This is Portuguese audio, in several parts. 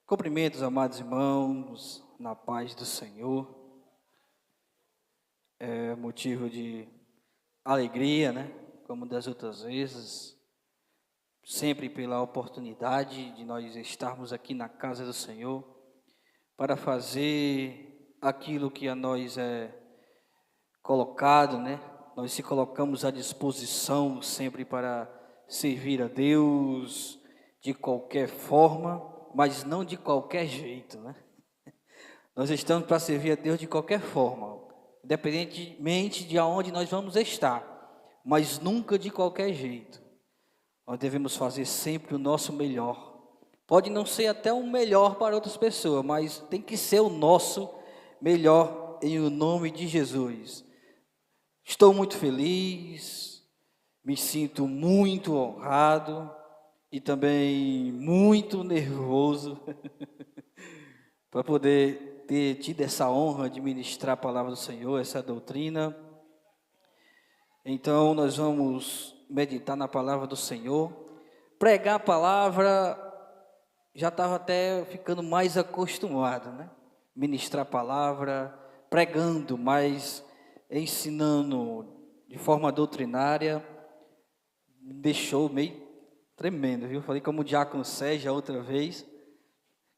Cumprimento os amados irmãos na paz do Senhor. É motivo de alegria, né? Como das outras vezes, sempre pela oportunidade de nós estarmos aqui na casa do Senhor para fazer aquilo que a nós é colocado, né? Nós se colocamos à disposição sempre para servir a Deus de qualquer forma, mas não de qualquer jeito, né? Nós estamos para servir a Deus de qualquer forma, independentemente de aonde nós vamos estar, mas nunca de qualquer jeito. Nós devemos fazer sempre o nosso melhor. Pode não ser até o melhor para outras pessoas, mas tem que ser o nosso melhor em o nome de Jesus. Estou muito feliz, me sinto muito honrado e também muito nervoso para poder ter tido essa honra de ministrar a palavra do Senhor, essa doutrina. Então, nós vamos meditar na palavra do Senhor. Pregar a palavra, já estava até ficando mais acostumado, né? Ministrar a palavra, pregando, mas ensinando de forma doutrinária, me deixou meio tremendo, viu? Falei como o diácono Sérgio a outra vez,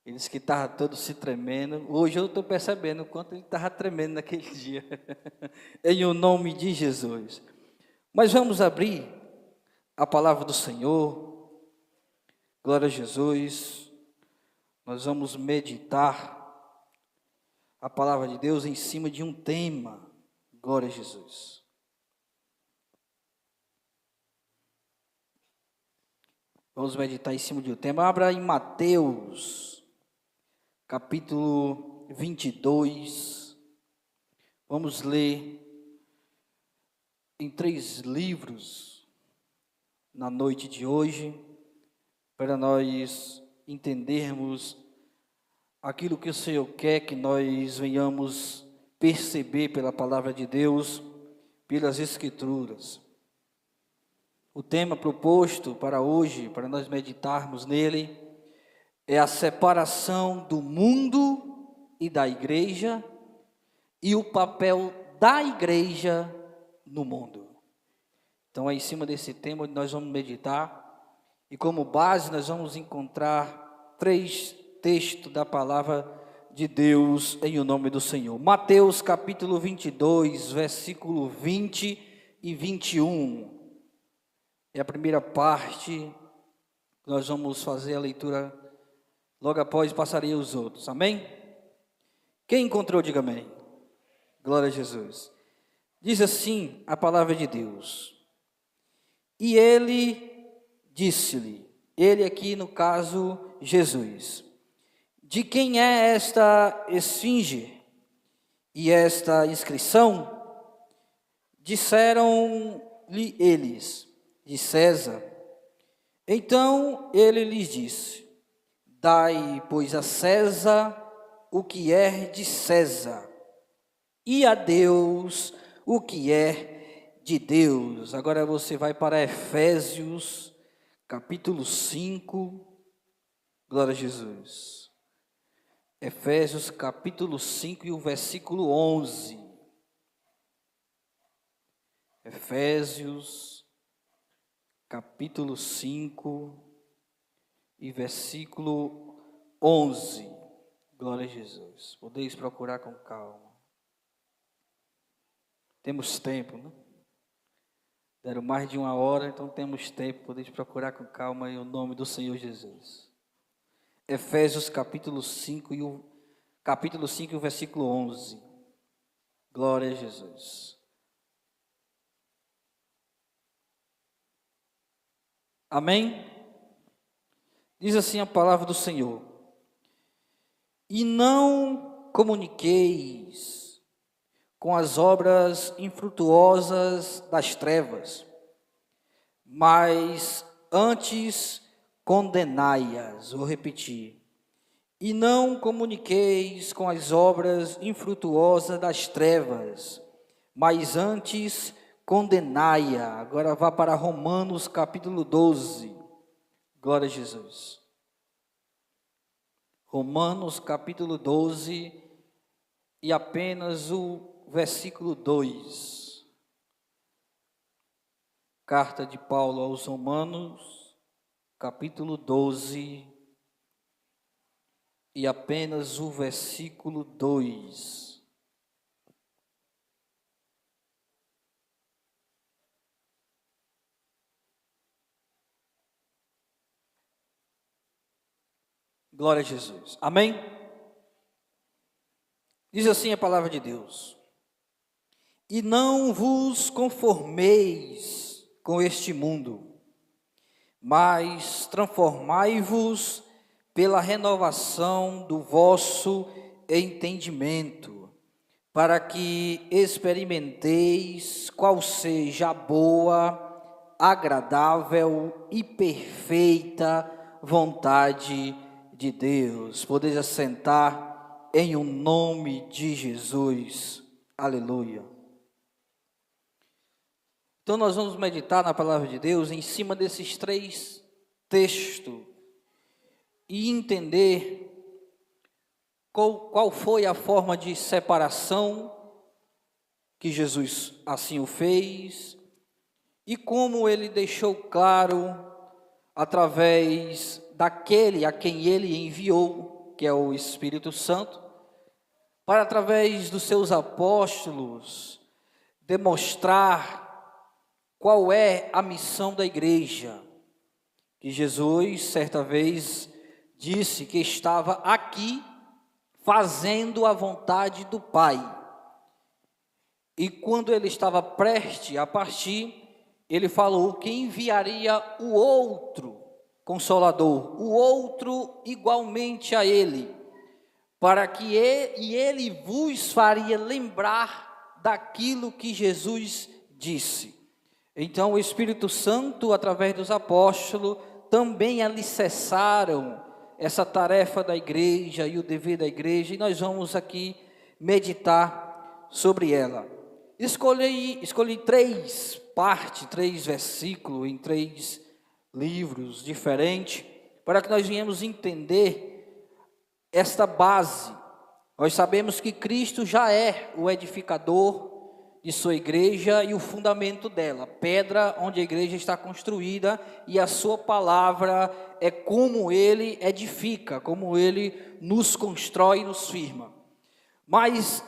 ele disse que estava todo se tremendo. Hoje eu estou percebendo o quanto ele estava tremendo naquele dia, em o nome de Jesus. Mas vamos abrir a palavra do Senhor, glória a Jesus. Nós vamos meditar a palavra de Deus em cima de um tema, glória a Jesus. Vamos meditar em cima de um tema. Abra em Mateus, capítulo 22. Vamos ler em 3 livros na noite de hoje, para nós entendermos aquilo que o Senhor quer que nós venhamos perceber pela palavra de Deus, pelas Escrituras. O tema proposto para hoje, para nós meditarmos nele, é a separação do mundo e da igreja e o papel da igreja no mundo. Então é em cima desse tema que nós vamos meditar, e como base nós vamos encontrar 3 textos da palavra de Deus em o nome do Senhor. Mateus capítulo 22, versículo 20 e 21. É a primeira parte, nós vamos fazer a leitura, logo após passarei os outros, amém? Quem encontrou, diga amém. Glória a Jesus. Diz assim a palavra de Deus: e ele disse-lhe, ele aqui no caso Jesus, de quem é esta esfinge e esta inscrição? Disseram-lhe eles, de César. Então ele lhes disse: dai, pois, a César o que é de César, e a Deus o que é de Deus. Agora você vai para Efésios, capítulo 5, glória a Jesus. Efésios, capítulo 5 e o versículo 11. Efésios, capítulo 5 e versículo 11. Glória a Jesus. Podeis procurar com calma. Temos tempo, né? Deram mais de 1 hora, então temos tempo. Podeis procurar com calma em o nome do Senhor Jesus. Efésios capítulo 5 e o versículo 11. Glória a Jesus. Amém? Diz assim a palavra do Senhor: e não comuniqueis com as obras infrutuosas das trevas, mas antes condenai-as. Vou repetir: e não comuniqueis com as obras infrutuosas das trevas, mas antes condenai-a. Agora vá para Romanos capítulo 12. Glória a Jesus. Romanos capítulo 12 e apenas o versículo 2. Carta de Paulo aos Romanos, capítulo 12 e apenas o versículo 2. Glória a Jesus. Amém? Diz assim a palavra de Deus: E não vos conformeis com este mundo, mas transformai-vos pela renovação do vosso entendimento, para que experimenteis qual seja a boa, agradável e perfeita vontade de Deus. Podeis assentar em o nome de Jesus. Aleluia. Então nós vamos meditar na palavra de Deus em cima desses três textos e entender qual foi a forma de separação que Jesus assim o fez e como ele deixou claro através daquele a quem ele enviou, que é o Espírito Santo, para através dos seus apóstolos demonstrar qual é a missão da igreja. Que Jesus certa vez disse que estava aqui fazendo a vontade do Pai. E quando ele estava prestes a partir, ele falou que enviaria o outro Consolador, o outro igualmente a ele, para que ele vos faria lembrar daquilo que Jesus disse. Então o Espírito Santo, através dos apóstolos, também alicerçaram essa tarefa da igreja e o dever da igreja, e nós vamos aqui meditar sobre ela. Escolhi três partes, três versículos em três livros diferentes, para que nós venhamos entender esta base. Nós sabemos que Cristo já é o edificador de sua igreja e o fundamento dela, pedra onde a igreja está construída, e a sua palavra é como ele edifica, como ele nos constrói e nos firma. Mas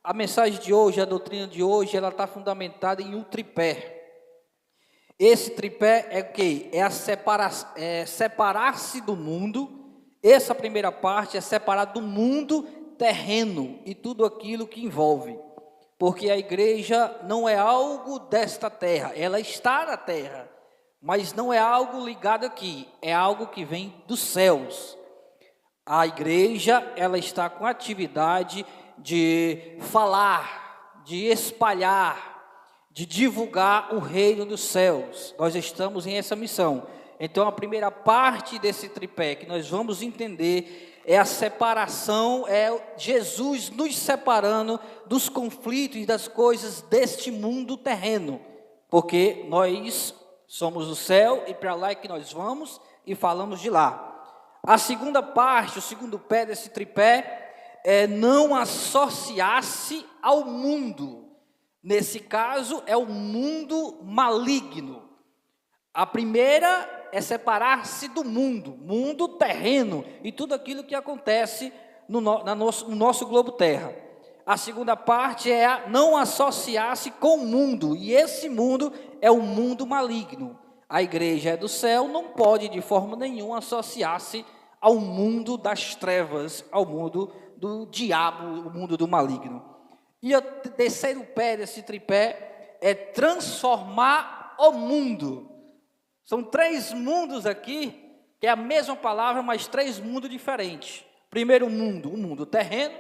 a mensagem de hoje, a doutrina de hoje, ela está fundamentada em um tripé. Esse tripé é o quê? É separar-se do mundo. Essa primeira parte é separar do mundo terreno e tudo aquilo que envolve. Porque a igreja não é algo desta terra, ela está na terra, mas não é algo ligado aqui, é algo que vem dos céus. A igreja, ela está com a atividade de falar, de espalhar, de divulgar o reino dos céus. Nós estamos em essa missão. Então a primeira parte desse tripé que nós vamos entender é a separação, é Jesus nos separando dos conflitos e das coisas deste mundo terreno, porque nós somos o céu e para lá é que nós vamos e falamos de lá. A segunda parte, o segundo pé desse tripé é não associar-se ao mundo. Nesse caso, é o mundo maligno. A primeira é separar-se do mundo terreno e tudo aquilo que acontece no nosso globo terra. A segunda parte é não associar-se com o mundo, e esse mundo é o mundo maligno. A igreja é do céu, não pode de forma nenhuma associar-se ao mundo das trevas, ao mundo do diabo, o mundo do maligno. E o terceiro pé desse tripé é transformar o mundo. São três mundos aqui, que é a mesma palavra, mas três mundos diferentes. Primeiro mundo, o mundo terreno.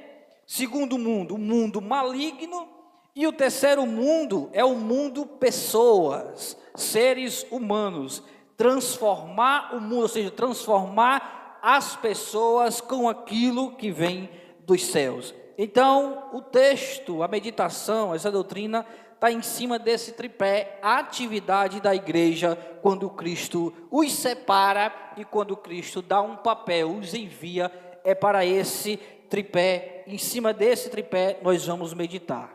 Segundo mundo, o mundo maligno. E o terceiro mundo é o mundo pessoas, seres humanos. Transformar o mundo, ou seja, transformar as pessoas com aquilo que vem dos céus. Então, o texto, a meditação, essa doutrina está em cima desse tripé, a atividade da igreja quando Cristo os separa e quando Cristo dá um papel, os envia é para esse tripé. Em cima desse tripé nós vamos meditar.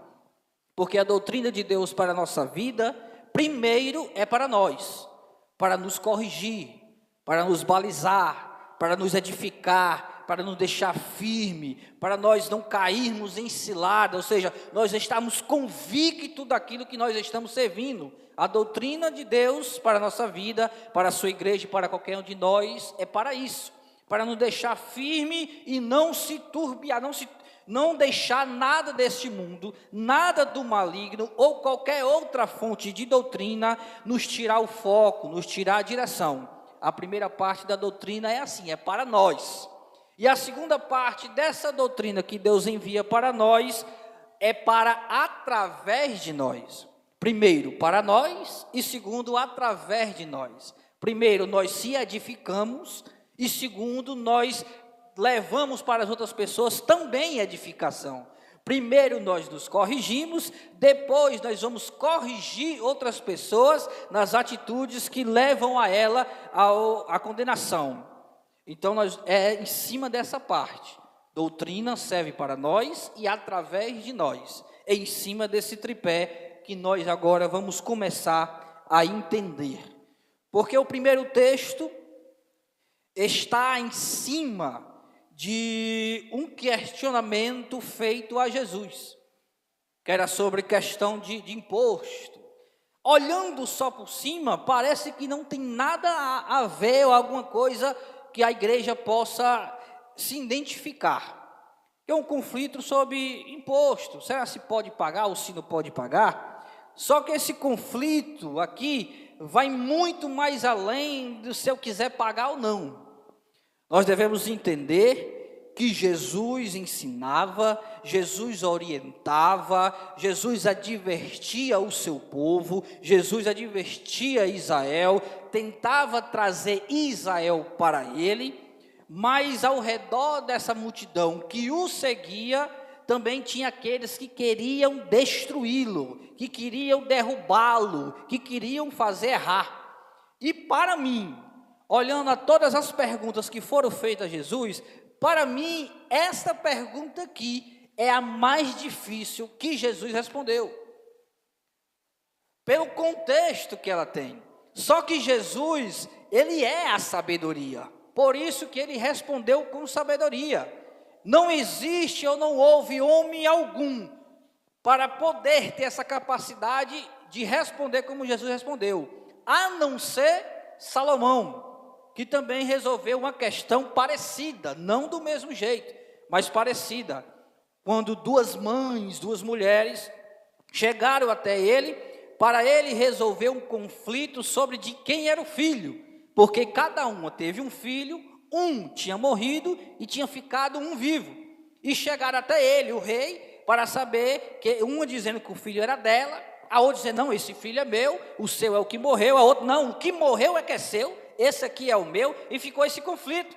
Porque a doutrina de Deus para a nossa vida, primeiro é para nós, para nos corrigir, para nos balizar, para nos edificar, para nos deixar firme, para nós não cairmos em cilada, ou seja, nós estamos convictos daquilo que nós estamos servindo. A doutrina de Deus para a nossa vida, para a sua igreja, para qualquer um de nós, é para isso, para nos deixar firme e não se turbiar, não deixar nada deste mundo, nada do maligno ou qualquer outra fonte de doutrina nos tirar o foco, nos tirar a direção. A primeira parte da doutrina é assim, é para nós. E a segunda parte dessa doutrina que Deus envia para nós é para através de nós. Primeiro, para nós, e segundo, através de nós. Primeiro, nós se edificamos, e segundo, nós levamos para as outras pessoas também edificação. Primeiro nós nos corrigimos, depois nós vamos corrigir outras pessoas nas atitudes que levam a ela à condenação. Então, é em cima dessa parte. Doutrina serve para nós e através de nós. É em cima desse tripé que nós agora vamos começar a entender. Porque o primeiro texto está em cima de um questionamento feito a Jesus, que era sobre questão de imposto. Olhando só por cima, parece que não tem nada a ver ou alguma coisa que a igreja possa se identificar. É um conflito sobre imposto. Será se pode pagar ou se não pode pagar? Só que esse conflito aqui vai muito mais além do se eu quiser pagar ou não. Nós devemos entender que Jesus ensinava, Jesus orientava, Jesus advertia o seu povo, Jesus advertia Israel, tentava trazer Israel para ele, mas ao redor dessa multidão que o seguia, também tinha aqueles que queriam destruí-lo, que queriam derrubá-lo, que queriam fazer errar. E para mim, olhando a todas as perguntas que foram feitas a Jesus, para mim, esta pergunta aqui é a mais difícil que Jesus respondeu. Pelo contexto que ela tem. Só que Jesus, ele é a sabedoria. Por isso que ele respondeu com sabedoria. Não existe ou não houve homem algum para poder ter essa capacidade de responder como Jesus respondeu. A não ser Salomão, que também resolveu uma questão parecida, não do mesmo jeito, mas parecida. Quando duas mulheres, chegaram até ele, para ele resolver um conflito sobre de quem era o filho, porque cada uma teve um filho, um tinha morrido e tinha ficado um vivo. E chegaram até ele, o rei, para saber, que uma dizendo que o filho era dela, a outra dizendo, não, esse filho é meu, o seu é o que morreu, a outra, não, o que morreu é que é seu, esse aqui é o meu, e ficou esse conflito.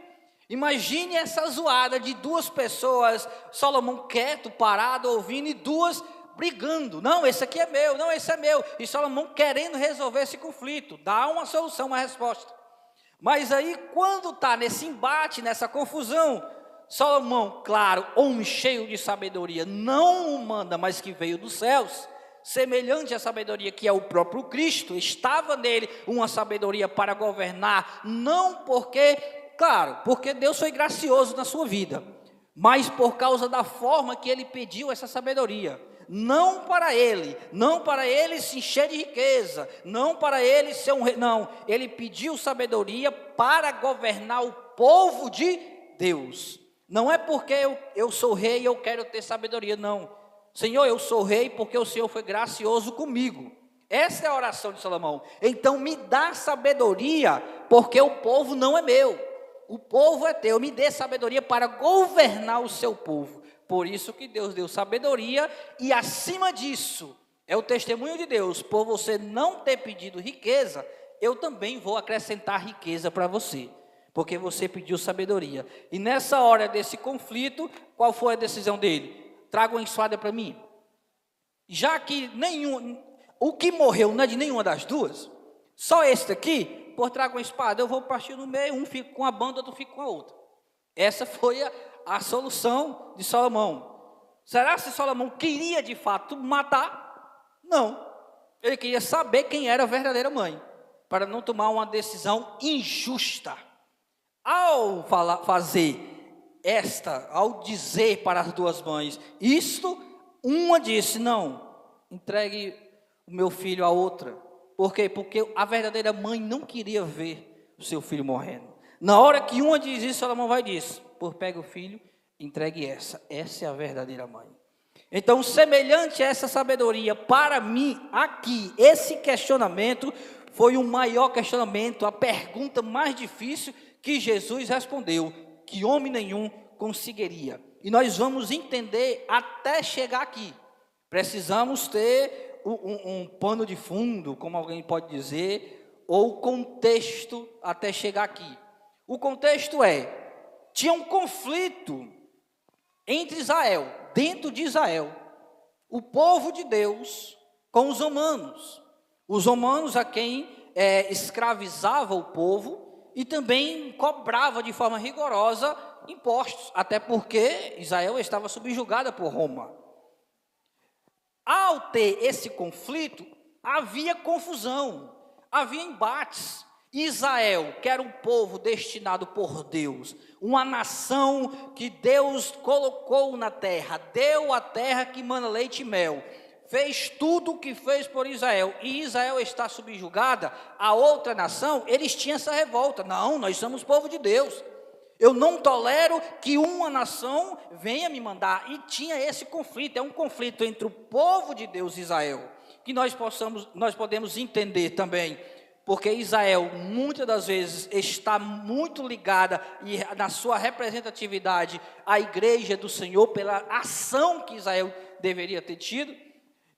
Imagine essa zoada de duas pessoas, Salomão quieto, parado, ouvindo, e duas brigando, não, esse aqui é meu, não, esse é meu, e Salomão querendo resolver esse conflito, dá uma solução, uma resposta. Mas aí, quando está nesse embate, nessa confusão, Salomão, claro, homem cheio de sabedoria, não humana, mas que veio dos céus, semelhante à sabedoria que é o próprio Cristo, estava nele uma sabedoria para governar, não porque, claro, porque Deus foi gracioso na sua vida, mas por causa da forma que ele pediu essa sabedoria, não para ele se encher de riqueza, não para ele ser um rei, não, ele pediu sabedoria para governar o povo de Deus, não é porque eu sou rei e eu quero ter sabedoria, não. Senhor, eu sou rei porque o Senhor foi gracioso comigo. Essa é a oração de Salomão. Então me dá sabedoria, porque o povo não é meu, o povo é teu, me dê sabedoria para governar o seu povo. Por isso que Deus deu sabedoria, e acima disso, é o testemunho de Deus, por você não ter pedido riqueza, eu também vou acrescentar riqueza para você, porque você pediu sabedoria. E nessa hora desse conflito, qual foi a decisão dele? Traga uma espada para mim. Já que o que morreu não é de nenhuma das duas, só esse daqui, por traga uma espada, eu vou partir no meio, um fica com a banda, outro fica com a outra. Essa foi a solução de Salomão. Será que Salomão queria de fato matar? Não. Ele queria saber quem era a verdadeira mãe, para não tomar uma decisão injusta. Ao ao dizer para as duas mães isto, uma disse: não, entregue o meu filho à outra. Por quê? Porque a verdadeira mãe não queria ver o seu filho morrendo. Na hora que uma diz isso, Salomão vai e diz: pega o filho, entregue essa é a verdadeira mãe. Então, semelhante a essa sabedoria, para mim, aqui, esse questionamento foi o maior questionamento, a pergunta mais difícil que Jesus respondeu, que homem nenhum conseguiria. E nós vamos entender até chegar aqui. Precisamos ter um pano de fundo, como alguém pode dizer, ou contexto até chegar aqui. O contexto tinha um conflito entre Israel, dentro de Israel, o povo de Deus com os romanos. Os romanos a quem escravizava o povo e também cobrava de forma rigorosa impostos, até porque Israel estava subjugada por Roma. Ao ter esse conflito, havia confusão, havia embates. Israel, que era um povo destinado por Deus, uma nação que Deus colocou na terra, deu a terra que mana leite e mel, fez tudo o que fez por Israel, e Israel está subjugada a outra nação, eles tinham essa revolta: não, nós somos povo de Deus, eu não tolero que uma nação venha me mandar. E tinha esse conflito, é um conflito entre o povo de Deus e Israel, que nós podemos entender também, porque Israel muitas das vezes está muito ligada e na sua representatividade à igreja do Senhor, pela ação que Israel deveria ter tido,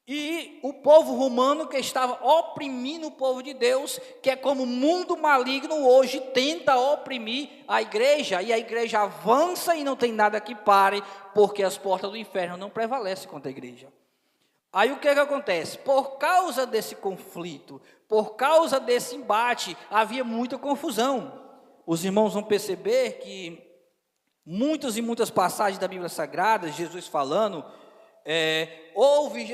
e o povo romano que estava oprimindo o povo de Deus, que é como o mundo maligno hoje tenta oprimir a igreja, e a igreja avança e não tem nada que pare, porque as portas do inferno não prevalecem contra a igreja. Aí o que acontece? Por causa desse conflito, por causa desse embate, havia muita confusão. Os irmãos vão perceber que muitas e muitas passagens da Bíblia Sagrada, Jesus falando,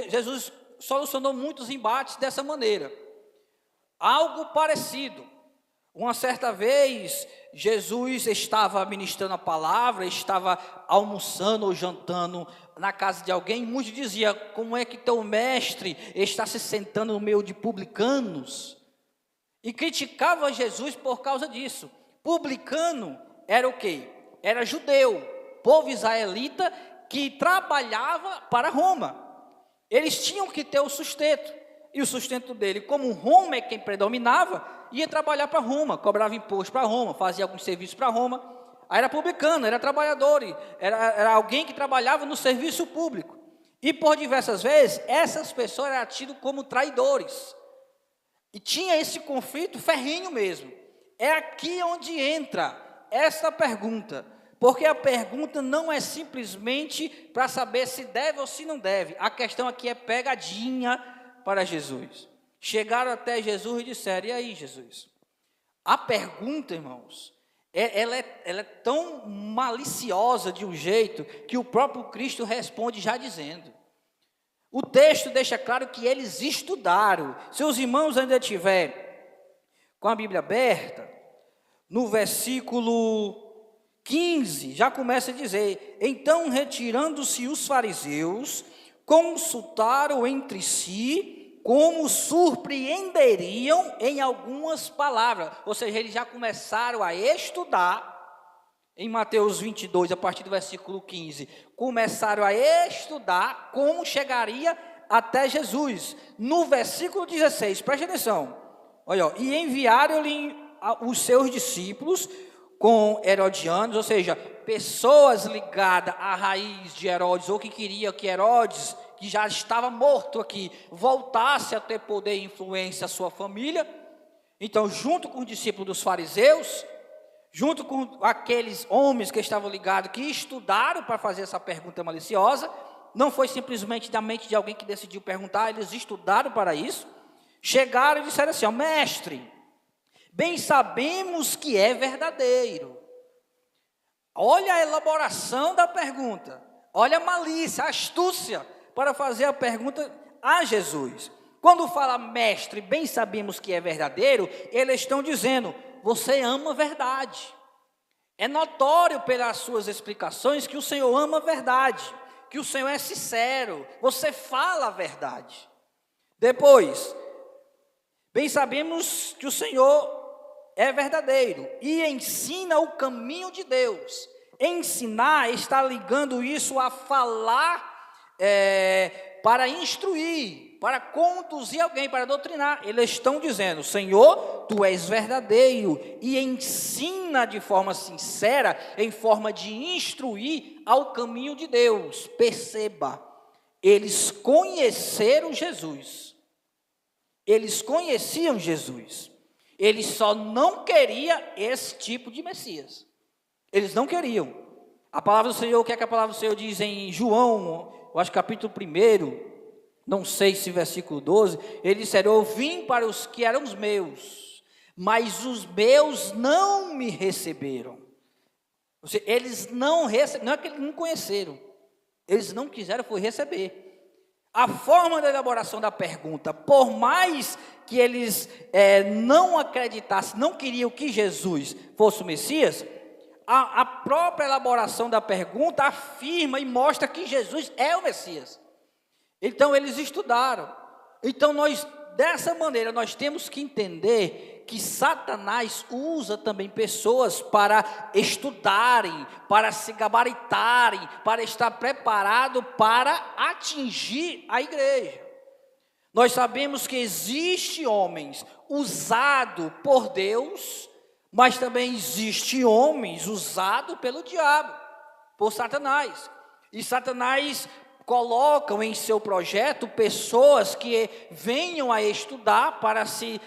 Jesus solucionou muitos embates dessa maneira. Algo parecido. Uma certa vez, Jesus estava ministrando a palavra, estava almoçando ou jantando na casa de alguém, e muitos diziam: como é que teu mestre está se sentando no meio de publicanos? E criticava Jesus por causa disso. Publicano era o quê? Era judeu, povo israelita que trabalhava para Roma. Eles tinham que ter o sustento, e o sustento dele, como Roma é quem predominava, ia trabalhar para Roma, cobrava imposto para Roma, fazia alguns serviços para Roma. Aí era publicano, era trabalhador, era alguém que trabalhava no serviço público. E por diversas vezes, essas pessoas eram tidas como traidores. E tinha esse conflito ferrenho mesmo. É aqui onde entra essa pergunta. Porque a pergunta não é simplesmente para saber se deve ou se não deve. A questão aqui é pegadinha para Jesus. Chegaram até Jesus e disseram: e aí, Jesus? A pergunta, irmãos, ela é tão maliciosa de um jeito que o próprio Cristo responde já dizendo. O texto deixa claro que eles estudaram. Se os irmãos ainda tiverem com a Bíblia aberta, no versículo 15, já começa a dizer: então, retirando-se os fariseus, consultaram entre si como surpreenderiam em algumas palavras. Ou seja, eles já começaram a estudar, em Mateus 22, a partir do versículo 15, começaram a estudar como chegaria até Jesus. No versículo 16, preste atenção, olha, e enviaram-lhe os seus discípulos com herodianos, ou seja, pessoas ligadas à raiz de Herodes, ou que queria que Herodes, que já estava morto aqui, voltasse a ter poder e influência a sua família. Então, junto com os discípulos dos fariseus, junto com aqueles homens que estavam ligados, que estudaram para fazer essa pergunta maliciosa, não foi simplesmente da mente de alguém que decidiu perguntar, eles estudaram para isso, chegaram e disseram assim: ó, mestre, bem sabemos que é verdadeiro. Olha a elaboração da pergunta, olha a malícia, a astúcia para fazer a pergunta a Jesus. Quando fala mestre, bem sabemos que é verdadeiro, eles estão dizendo, você ama a verdade. É notório pelas suas explicações que o Senhor ama a verdade, que o Senhor é sincero, você fala a verdade. Depois, bem sabemos que o Senhor é verdadeiro e ensina o caminho de Deus. Ensinar está ligando isso a falar para instruir, para conduzir alguém, para doutrinar. Eles estão dizendo, Senhor, Tu és verdadeiro e ensina de forma sincera, em forma de instruir ao caminho de Deus. Perceba, eles conheceram Jesus. Eles conheciam Jesus. Eles só não queriam esse tipo de Messias. Eles não queriam. A palavra do Senhor, o que é que a palavra do Senhor diz em João, eu acho capítulo 1, não sei se versículo 12, ele disse, eu vim para os que eram os meus, mas os meus não me receberam. Ou seja, eles não receberam, não é que eles não conheceram, eles não quiseram foi receber. A forma da elaboração da pergunta, por mais que eles não acreditassem, não queriam que Jesus fosse o Messias, a própria elaboração da pergunta afirma e mostra que Jesus é o Messias. Então eles estudaram. Então dessa maneira, nós temos que entender que Satanás usa também pessoas para estudarem, para se gabaritarem, para estar preparado para atingir a igreja. Nós sabemos que existe homens usados por Deus, mas também existe homens usados pelo diabo, por Satanás. E Satanás colocam em seu projeto pessoas que venham a estudar para se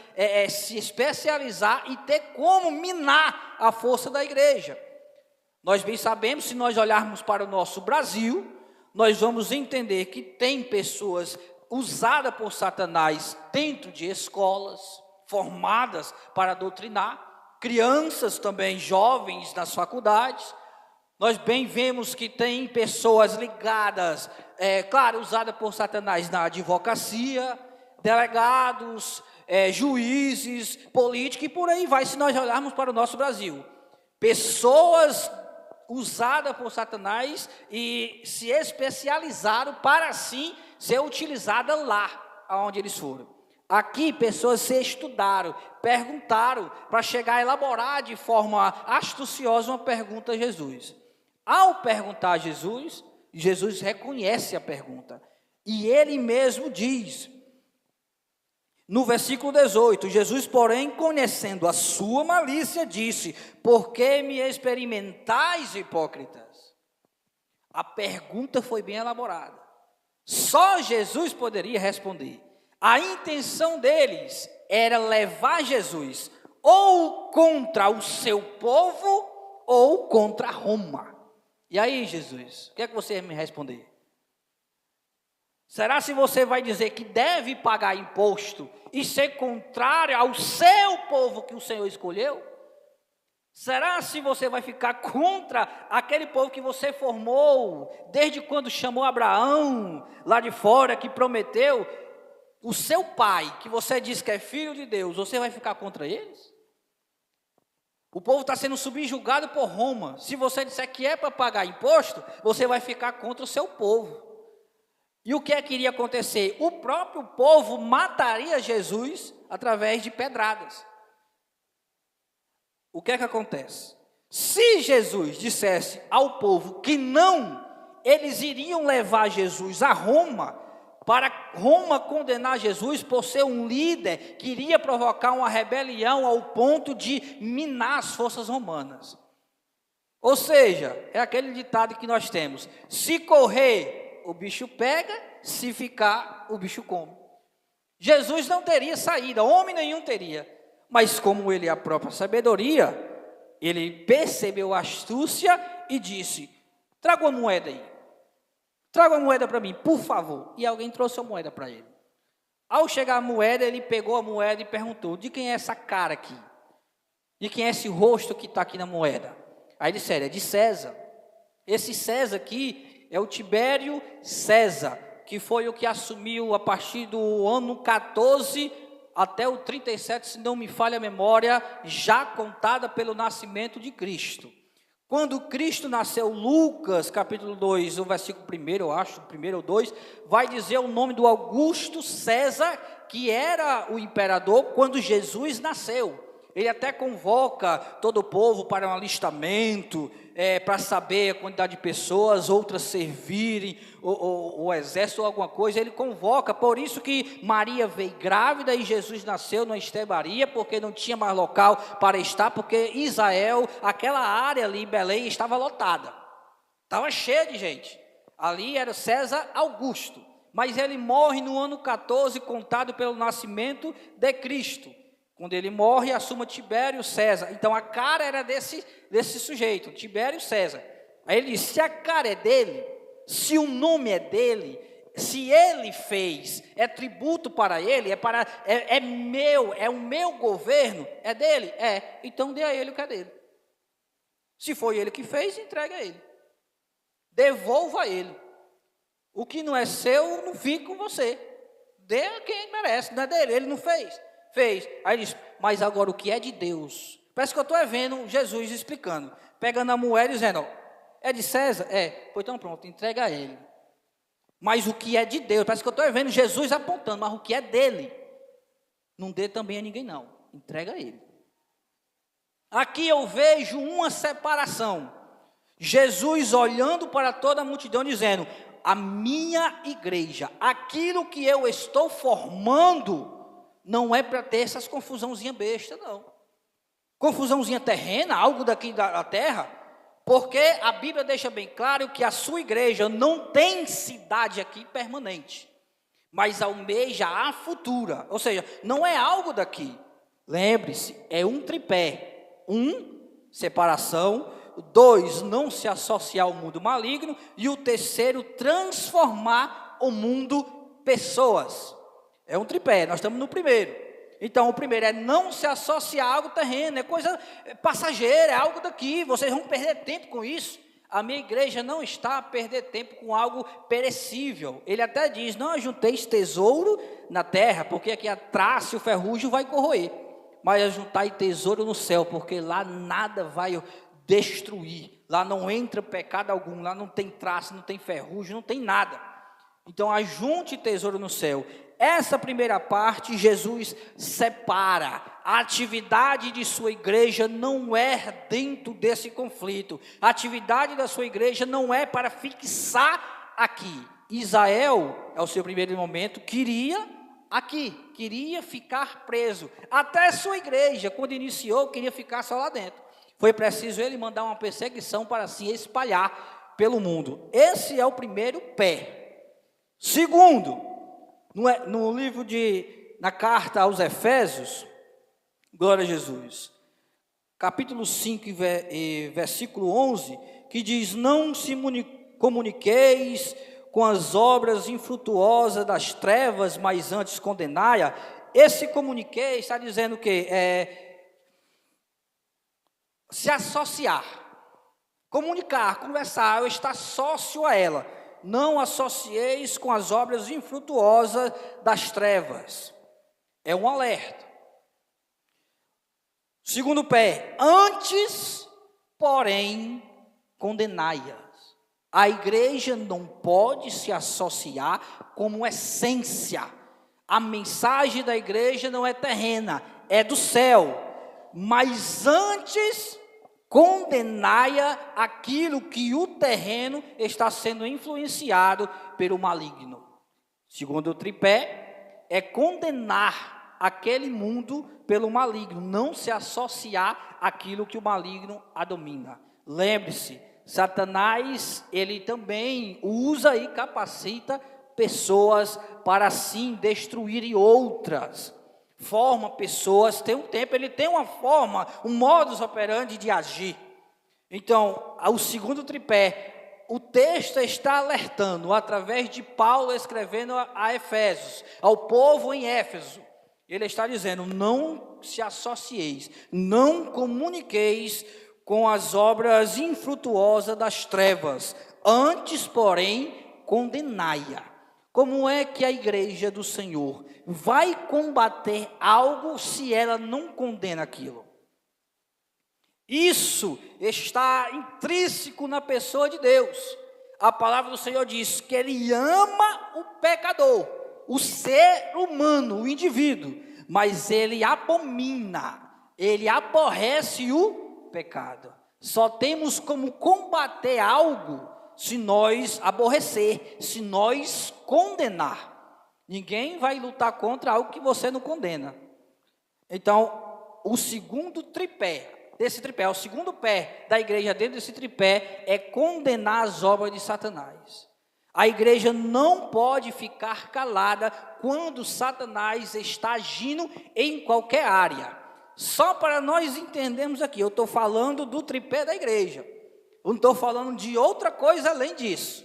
especializar e ter como minar a força da igreja. Nós bem sabemos, se nós olharmos para o nosso Brasil, nós vamos entender que tem pessoas usadas por Satanás dentro de escolas, formadas para doutrinar, crianças também, jovens nas faculdades. Nós bem vemos que tem pessoas ligadas, claro, usadas por Satanás na advocacia, delegados, juízes, políticos e por aí vai, se nós olharmos para o nosso Brasil. Pessoas usadas por Satanás e se especializaram para assim ser utilizadas lá, onde eles foram. Aqui pessoas se estudaram, perguntaram, para chegar a elaborar de forma astuciosa uma pergunta a Jesus. Ao perguntar a Jesus, Jesus reconhece a pergunta. E ele mesmo diz, no versículo 18, Jesus, porém, conhecendo a sua malícia, disse, por que me experimentais, hipócritas? A pergunta foi bem elaborada. Só Jesus poderia responder. A intenção deles era levar Jesus ou contra o seu povo ou contra Roma. E aí, Jesus, o que é que você vai me responder? Será se você vai dizer que deve pagar imposto e ser contrário ao seu povo que o Senhor escolheu? Será se você vai ficar contra aquele povo que você formou, desde quando chamou Abraão, lá de fora, que prometeu, o seu pai, que você diz que é filho de Deus, você vai ficar contra eles? O povo está sendo subjugado por Roma. Se você disser que é para pagar imposto, você vai ficar contra o seu povo. E o que é que iria acontecer? O próprio povo mataria Jesus através de pedradas. O que é que acontece? Se Jesus dissesse ao povo que não, eles iriam levar Jesus a Roma, para Roma condenar Jesus por ser um líder que iria provocar uma rebelião ao ponto de minar as forças romanas. Ou seja, é aquele ditado que nós temos: se correr, o bicho pega, se ficar, o bicho come. Jesus não teria saída, homem nenhum teria, mas como ele é a própria sabedoria, ele percebeu a astúcia e disse: traga uma moeda aí. Traga uma moeda para mim, por favor. E alguém trouxe a moeda para ele. Ao chegar a moeda, ele pegou a moeda e perguntou: de quem é essa cara aqui? De quem é esse rosto que está aqui na moeda? Aí disseram, é de César. Esse César aqui é o Tibério César, que foi o que assumiu a partir do ano 14 até o 37, se não me falha a memória, já contada pelo nascimento de Cristo. Quando Cristo nasceu, Lucas, capítulo 2, o versículo 1, eu acho, 1 ou 2, vai dizer o nome do Augusto César, que era o imperador quando Jesus nasceu. Ele até convoca todo o povo para um alistamento, para saber a quantidade de pessoas, outras servirem, o exército ou alguma coisa, ele convoca. Por isso que Maria veio grávida e Jesus nasceu numa estrebaria, porque não tinha mais local para estar, porque Israel, aquela área ali em Belém, estava lotada, estava cheia de gente. Ali era César Augusto, mas ele morre no ano 14, contado pelo nascimento de Cristo. Quando ele morre, assume Tibério César. Então a cara era desse sujeito, Tibério César. Aí ele diz, se a cara é dele, se o nome é dele, se ele fez, é tributo para ele, é meu, é o meu governo, é dele? É, então dê a ele o que é dele. Se foi ele que fez, entregue a ele. Devolva a ele. O que não é seu, não fica com você. Dê a quem merece, não é dele, ele não fez. Fez, aí ele diz, mas agora o que é de Deus? Parece que eu estou vendo Jesus explicando, pegando a moeda e dizendo, é de César? É, pois então pronto, entrega a ele. Mas o que é de Deus, parece que eu estou vendo Jesus apontando, mas o que é dele, não dê também a ninguém não, entrega a ele. Aqui eu vejo uma separação, Jesus olhando para toda a multidão dizendo, a minha igreja, aquilo que eu estou formando, não é para ter essas confusãozinha besta, não. Confusãozinha terrena, algo daqui da terra, porque a Bíblia deixa bem claro que a sua igreja não tem cidade aqui permanente, mas almeja a futura, ou seja, não é algo daqui. Lembre-se, é um tripé. 1, separação. 2, não se associar ao mundo maligno. E o terceiro, transformar o mundo pessoas. É um tripé, nós estamos no primeiro. Então, o primeiro é não se associar a algo terreno, é coisa passageira, é algo daqui, vocês vão perder tempo com isso. A minha igreja não está a perder tempo com algo perecível. Ele até diz, não ajunteis tesouro na terra, porque aqui a traça e o ferrugem vai corroer. Mas ajuntai tesouro no céu, porque lá nada vai destruir. Lá não entra pecado algum, lá não tem traça, não tem ferrugem, não tem nada. Então, ajunte tesouro no céu. Essa primeira parte, Jesus separa. A atividade de sua igreja não é dentro desse conflito. A atividade da sua igreja não é para fixar aqui. Israel, ao seu primeiro momento, queria ficar preso. Até a sua igreja, quando iniciou, queria ficar só lá dentro. Foi preciso ele mandar uma perseguição para se espalhar pelo mundo. Esse é o primeiro pé. Segundo, no livro na carta aos Efésios, glória a Jesus, capítulo 5, versículo 11, que diz, não se comuniqueis com as obras infrutuosas das trevas, mas antes condenai-a. Esse comuniquei está dizendo que se associar, comunicar, conversar, eu estar sócio a ela. Não associeis com as obras infrutuosas das trevas. É um alerta. Segundo pé, antes, porém, condenai-as. A igreja não pode se associar como essência. A mensagem da igreja não é terrena, é do céu. Mas antes, condenai-a aquilo que o terreno está sendo influenciado pelo maligno. Segundo o tripé, é condenar aquele mundo pelo maligno, não se associar àquilo que o maligno a domina. Lembre-se, Satanás, ele também usa e capacita pessoas para assim destruírem outras. Forma pessoas, tem um tempo, ele tem uma forma, um modus operandi de agir. Então, o segundo tripé, o texto está alertando, através de Paulo escrevendo a Efésios, ao povo em Éfeso. Ele está dizendo, não se associeis, não comuniqueis com as obras infrutuosas das trevas, antes, porém, condenai-a. Como é que a igreja do Senhor vai combater algo se ela não condena aquilo? Isso está intrínseco na pessoa de Deus. A palavra do Senhor diz que Ele ama o pecador, o ser humano, o indivíduo, mas Ele abomina, Ele aborrece o pecado. Só temos como combater algo se nós aborrecer, se nós condenar. Ninguém vai lutar contra algo que você não condena. Então, o segundo tripé, o segundo pé da igreja dentro desse tripé é condenar as obras de Satanás. A igreja não pode ficar calada quando Satanás está agindo em qualquer área. Só para nós entendermos aqui, eu estou falando do tripé da igreja. Eu não estou falando de outra coisa além disso.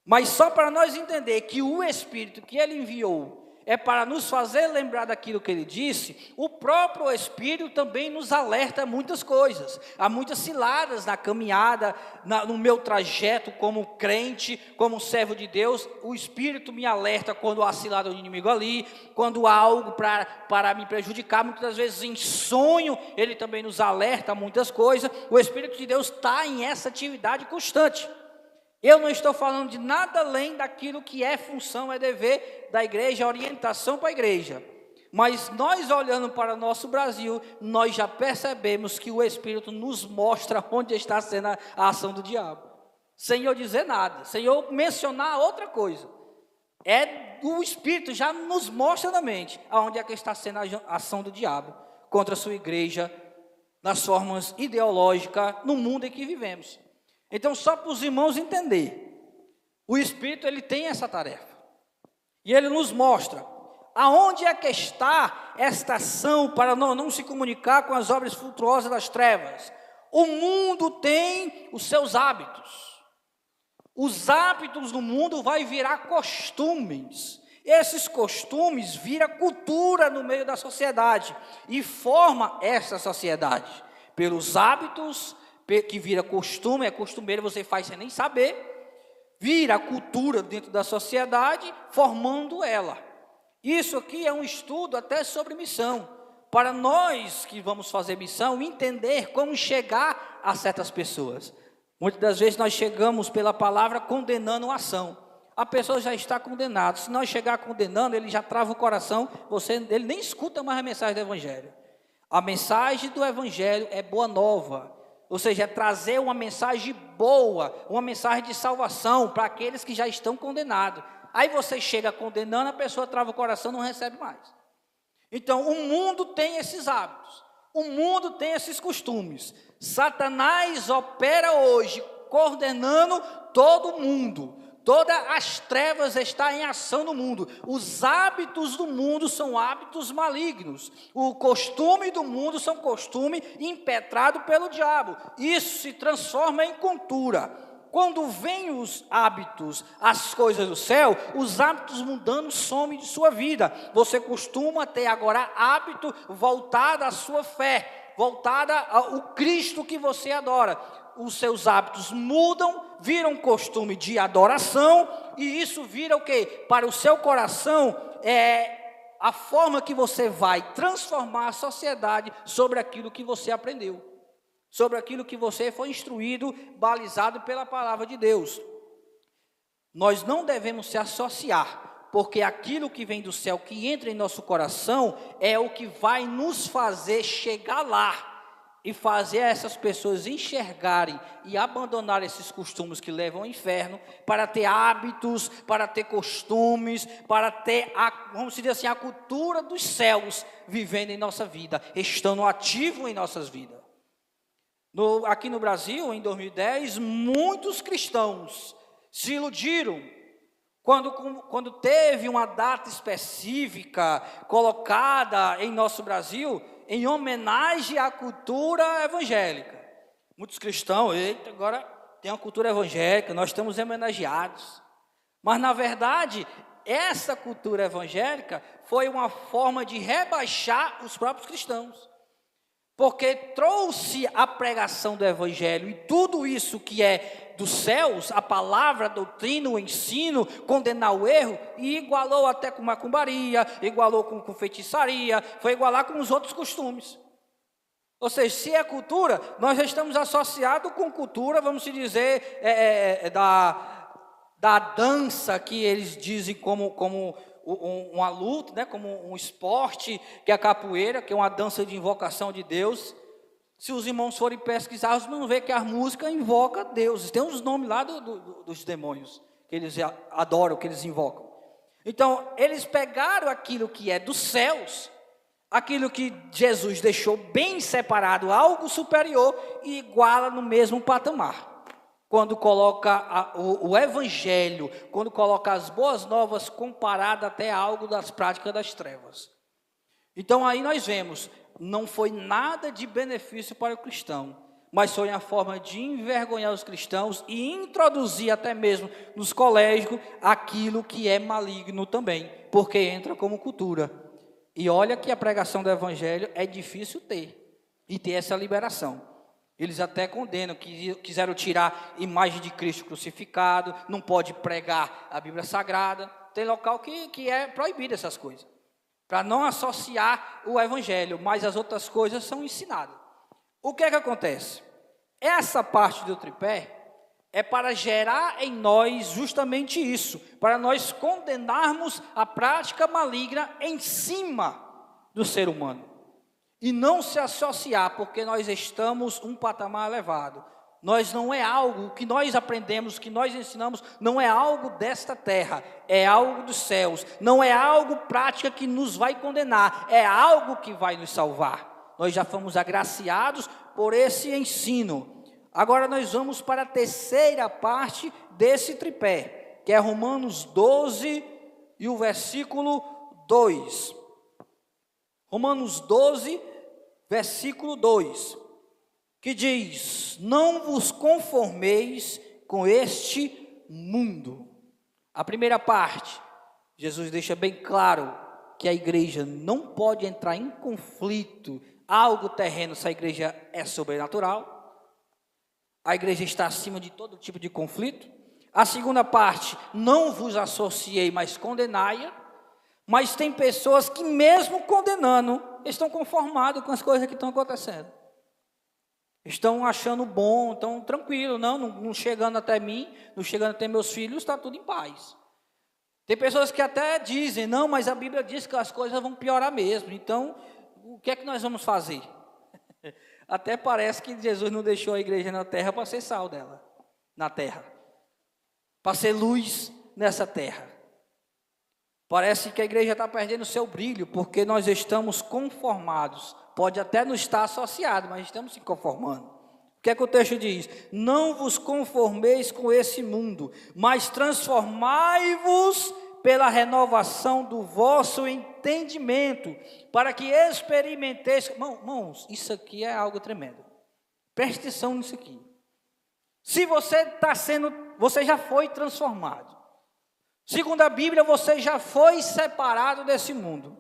Mas só para nós entender que o Espírito que Ele enviou é para nos fazer lembrar daquilo que Ele disse, o próprio Espírito também nos alerta a muitas coisas. Há muitas ciladas na caminhada, no meu trajeto como crente, como servo de Deus. O Espírito me alerta quando há cilada do inimigo ali, quando há algo para me prejudicar. Muitas vezes em sonho, Ele também nos alerta a muitas coisas. O Espírito de Deus está em essa atividade constante. Eu não estou falando de nada além daquilo que é função, é dever da igreja, orientação para a igreja. Mas nós olhando para o nosso Brasil, nós já percebemos que o Espírito nos mostra onde está sendo a ação do diabo. Sem eu dizer nada, sem eu mencionar outra coisa. O Espírito já nos mostra na mente aonde é que está sendo a ação do diabo contra a sua igreja, nas formas ideológicas, no mundo em que vivemos. Então, só para os irmãos entender, o Espírito ele tem essa tarefa, e ele nos mostra aonde é que está esta ação para não se comunicar com as obras frutuosas das trevas. O mundo tem os seus hábitos, os hábitos do mundo vai virar costumes, esses costumes viram cultura no meio da sociedade, e forma essa sociedade, pelos hábitos, que vira costume, é costumeiro, você faz sem nem saber, vira a cultura dentro da sociedade, formando ela. Isso aqui é um estudo até sobre missão, para nós que vamos fazer missão, entender como chegar a certas pessoas. Muitas das vezes nós chegamos pela palavra condenando a ação, a pessoa já está condenada, se nós chegar condenando, ele já trava o coração, ele nem escuta mais a mensagem do Evangelho. A mensagem do Evangelho é boa nova, ou seja, é trazer uma mensagem boa, uma mensagem de salvação para aqueles que já estão condenados. Aí você chega condenando, a pessoa trava o coração, não recebe mais. Então, o mundo tem esses hábitos, o mundo tem esses costumes. Satanás opera hoje, coordenando todo mundo. Todas as trevas estão em ação no mundo. Os hábitos do mundo são hábitos malignos. O costume do mundo são costume impetrado pelo diabo. Isso se transforma em cultura. Quando vêm os hábitos, as coisas do céu, os hábitos mundanos somem de sua vida. Você costuma ter agora hábito voltado à sua fé, voltada ao Cristo que você adora. Os seus hábitos mudam, viram costume de adoração, e isso vira o quê? Para o seu coração, é a forma que você vai transformar a sociedade sobre aquilo que você aprendeu, sobre aquilo que você foi instruído, balizado pela palavra de Deus. Nós não devemos se associar, porque aquilo que vem do céu, que entra em nosso coração, é o que vai nos fazer chegar lá, e fazer essas pessoas enxergarem e abandonar esses costumes que levam ao inferno, para ter hábitos, para ter costumes, para ter, vamos dizer assim, a cultura dos céus vivendo em nossa vida, estando ativo em nossas vidas. Aqui no Brasil, em 2010, muitos cristãos se iludiram quando teve uma data específica colocada em nosso Brasil, em homenagem à cultura evangélica. Muitos cristãos, agora tem uma cultura evangélica, nós estamos homenageados. Mas, na verdade, essa cultura evangélica foi uma forma de rebaixar os próprios cristãos. porque trouxe a pregação do Evangelho e tudo isso que é dos céus, a palavra, a doutrina, o ensino, condenar o erro, e igualou até com macumbaria, igualou com feitiçaria, foi igualar com os outros costumes. Ou seja, se é cultura, nós já estamos associados com cultura, vamos dizer, da dança, que eles dizem como uma luta, né, como um esporte, que é a capoeira, que é uma dança de invocação de Deus. Se os irmãos forem pesquisar, vocês vão ver que a música invoca Deus. Tem uns nomes lá dos demônios, que eles adoram, que eles invocam. Então, eles pegaram aquilo que é dos céus, aquilo que Jesus deixou bem separado, algo superior, e iguala no mesmo patamar. Quando coloca o Evangelho, quando coloca as boas novas comparada até algo das práticas das trevas. Então aí nós vemos, não foi nada de benefício para o cristão, mas foi a forma de envergonhar os cristãos e introduzir até mesmo nos colégios aquilo que é maligno também, porque entra como cultura. E olha que a pregação do Evangelho é difícil e ter essa liberação. Eles até condenam, que quiseram tirar imagem de Cristo crucificado, não pode pregar a Bíblia Sagrada. Tem local que é proibido essas coisas, para não associar o Evangelho, mas as outras coisas são ensinadas. O que é que acontece? Essa parte do tripé é para gerar em nós justamente isso, para nós condenarmos a prática maligna em cima do ser humano. E não se associar, porque nós estamos um patamar elevado. Nós não é algo que nós aprendemos, que nós ensinamos, não é algo desta terra, é algo dos céus. Não é algo prática que nos vai condenar, é algo que vai nos salvar. Nós já fomos agraciados por esse ensino. Agora nós vamos para a terceira parte desse tripé, que é Romanos 12 e o versículo 2. Romanos 12, versículo 2, que diz: não vos conformeis com este mundo. A primeira parte, Jesus deixa bem claro que a igreja não pode entrar em conflito, algo terreno, se a igreja é sobrenatural. A igreja está acima de todo tipo de conflito. A segunda parte, não vos associei, mas condenai-a. Mas tem pessoas que mesmo condenando, estão conformados com as coisas que estão acontecendo. Estão achando bom, estão tranquilos, não chegando até mim, não chegando até meus filhos, está tudo em paz. Tem pessoas que até dizem, não, mas a Bíblia diz que as coisas vão piorar mesmo, então o que é que nós vamos fazer? Até parece que Jesus não deixou a igreja na terra para ser sal dela, na terra, para ser luz nessa terra. Parece que a igreja está perdendo o seu brilho, porque nós estamos conformados. Pode até não estar associado, mas estamos se conformando. O que é que o texto diz? Não vos conformeis com esse mundo, mas transformai-vos pela renovação do vosso entendimento, para que experimenteis. Irmãos, isso aqui é algo tremendo. Preste atenção nisso aqui. Se você já foi transformado. Segundo a Bíblia, você já foi separado desse mundo.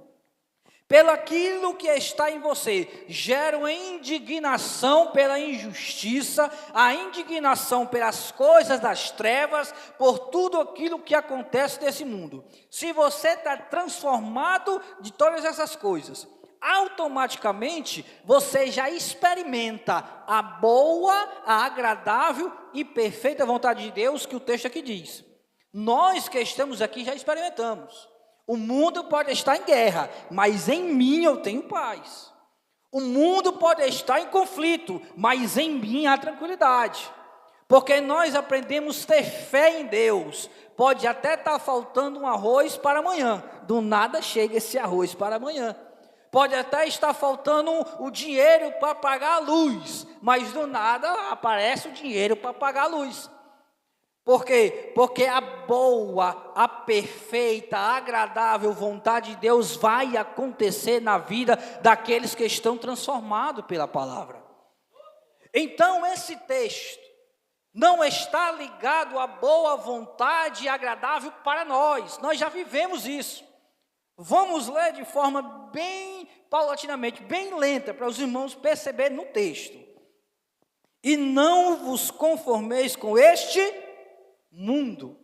Pelo aquilo que está em você, gera uma indignação pela injustiça, a indignação pelas coisas das trevas, por tudo aquilo que acontece nesse mundo. Se você está transformado de todas essas coisas, automaticamente você já experimenta a boa, a agradável e perfeita vontade de Deus, que o texto aqui diz. Nós que estamos aqui já experimentamos. O mundo pode estar em guerra, mas em mim eu tenho paz. O mundo pode estar em conflito, mas em mim há tranquilidade. Porque nós aprendemos a ter fé em Deus. Pode até estar faltando um arroz para amanhã. Do nada chega esse arroz para amanhã. Pode até estar faltando o dinheiro para pagar a luz. Mas do nada aparece o dinheiro para pagar a luz. Por quê? Porque a boa, a perfeita, a agradável vontade de Deus vai acontecer na vida daqueles que estão transformados pela palavra. Então esse texto não está ligado à boa vontade agradável para nós já vivemos isso. Vamos ler de forma bem paulatinamente, bem lenta, para os irmãos perceberem no texto. E não vos conformeis com este mundo.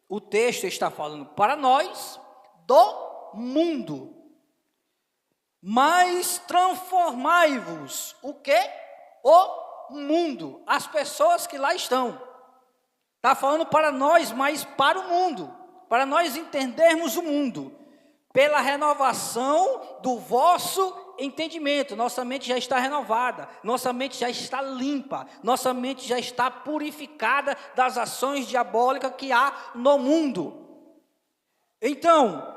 O texto está falando para nós do mundo. Mas transformai-vos, o quê? O mundo, as pessoas que lá estão. Está falando para nós, mas para o mundo, para nós entendermos o mundo. Pela renovação do vosso entendimento, nossa mente já está renovada, nossa mente já está limpa, nossa mente já está purificada das ações diabólicas que há no mundo. Então,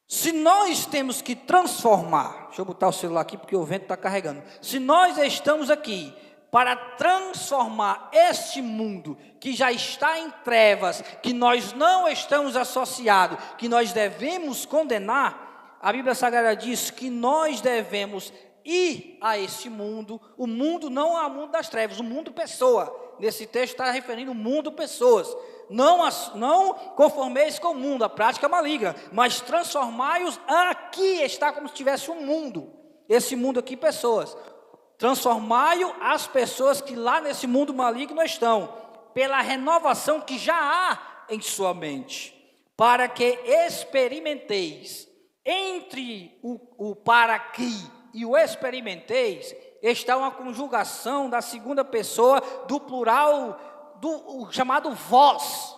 se nós temos que transformar, deixa eu botar o celular aqui porque o vento está carregando. Se nós estamos aqui para transformar este mundo que já está em trevas, que nós não estamos associados, que nós devemos condenar, a Bíblia Sagrada diz que nós devemos ir a este mundo. O mundo não é o mundo das trevas, o mundo pessoa. Nesse texto está referindo o mundo pessoas. Não conformeis com o mundo, a prática maligna, mas transformai-os. Aqui está como se tivesse um mundo, esse mundo aqui, pessoas. Transformai-o as pessoas que lá nesse mundo maligno estão, pela renovação que já há em sua mente, para que experimenteis. Entre o para que e o experimenteis está uma conjugação da segunda pessoa do plural, do chamado vós.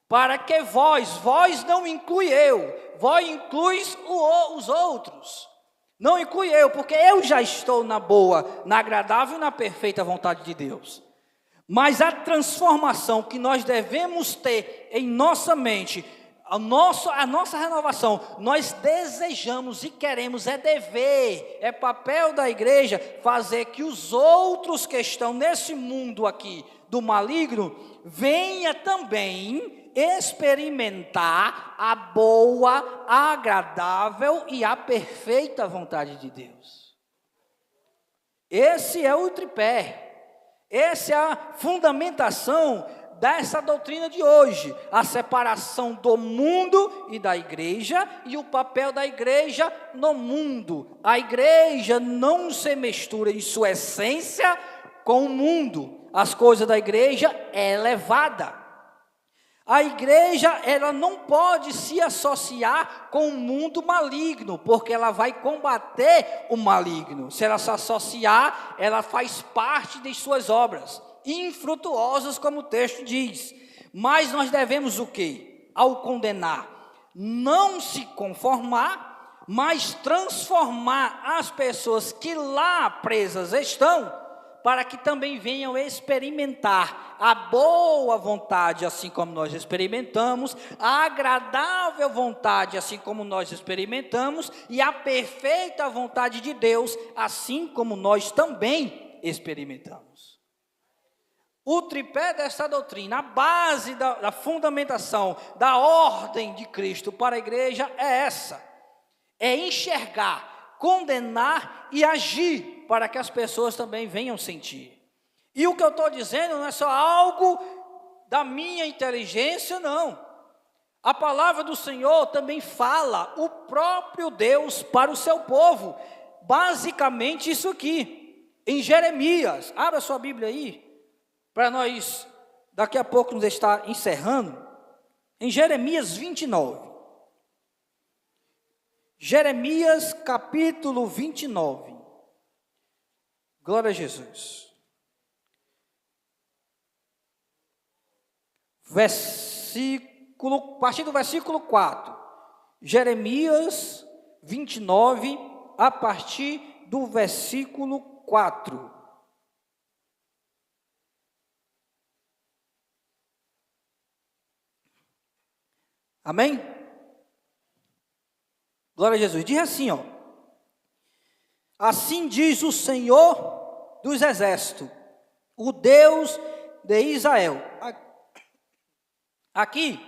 Para que vós não inclui eu, vós inclui os outros. Não inclui eu, porque eu já estou na boa, na agradável e na perfeita vontade de Deus. Mas a transformação que nós devemos ter em nossa mente, a nossa renovação, nós desejamos e queremos, é dever, é papel da igreja, fazer que os outros que estão nesse mundo aqui, do maligno, venha também experimentar a boa, a agradável e a perfeita vontade de Deus. Esse é o tripé, essa é a fundamentação dessa doutrina de hoje, a separação do mundo e da igreja e o papel da igreja no mundo. A igreja não se mistura em sua essência com o mundo, as coisas da igreja é elevada. A igreja, ela não pode se associar com o mundo maligno, porque ela vai combater o maligno. Se ela se associar, ela faz parte de suas obras, infrutuosas, como o texto diz. Mas nós devemos o quê? Ao condenar, não se conformar, mas transformar as pessoas que lá presas estão, para que também venham experimentar a boa vontade, assim como nós experimentamos, a agradável vontade, assim como nós experimentamos, e a perfeita vontade de Deus, assim como nós também experimentamos. O tripé desta doutrina, a base da fundamentação, da ordem de Cristo para a igreja é essa: é enxergar, condenar e agir, para que as pessoas também venham sentir. E o que eu estou dizendo não é só algo da minha inteligência, não. A palavra do Senhor também fala o próprio Deus para o seu povo. Basicamente isso aqui, em Jeremias. Abra sua Bíblia aí, para nós daqui a pouco nos estar encerrando. Em Jeremias 29. Jeremias capítulo 29. Glória a Jesus. A partir do versículo 4. Jeremias 29, a partir do versículo 4. Amém? Glória a Jesus. Diz assim, ó: assim diz o Senhor dos exércitos, o Deus de Israel. Aqui